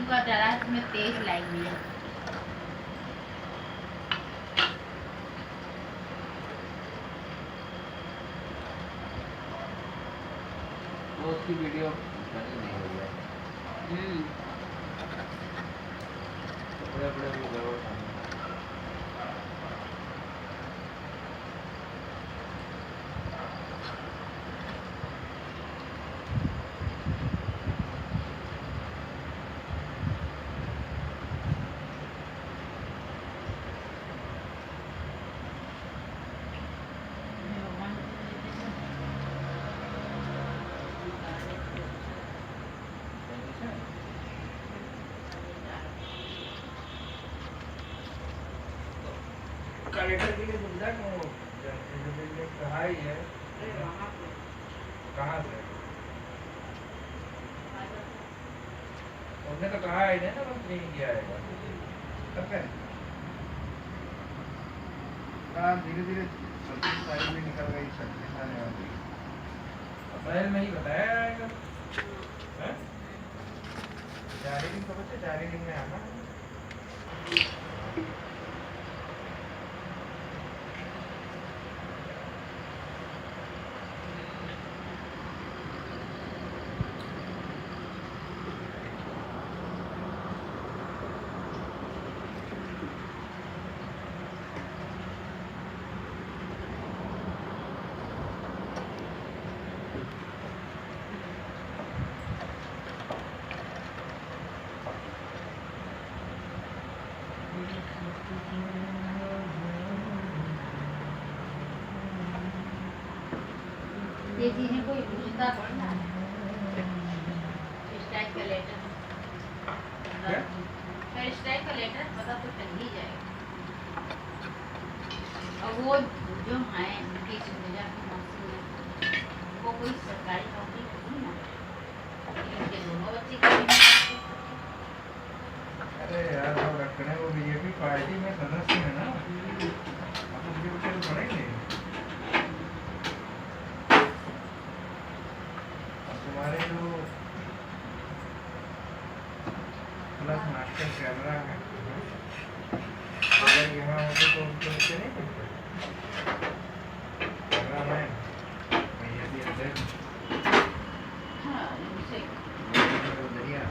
का डाला है, इसमें तेज लाएंगे। वो उसकी वीडियो बनी नहीं हुई है। बड़े बड़े भी जरूर कलेक्टर के लिए सुविधा क्यों कहा ही है? कहाँ से? उन्होंने तो कहा ही नहीं ना, मंत्री नहीं किया है। धीरे धीरे सारी भी निकल गई, सब्जी आने वाली। अप्रैल में ही बताया आएगा। 4 ही दिन तो बचे, 4 ही दिन में आना। ये चीजें कोई पूछता पड़ना है, स्ट्राइक का लेटर, स्ट्राइक का लेटर पता तो चल ही जाएगा। और वो जो है उनकी सुविधा की मौसम में वो कोई सरकारी नौकरी नहीं ना, उनके दोनों बच्चे की। अरे यार वो रखने, वो बीजेपी पार्टी में सदस्य है ना, अब उनके पीछे तो पड़ेंगे। तुम्हारे जो प्लस मास्टर चल रहा है, अगर यहाँ होते तो उनके नीचे नहीं पड़ते। कैमरामैन, भैया भी अध्यक्ष, हाँ, उनसे दरिया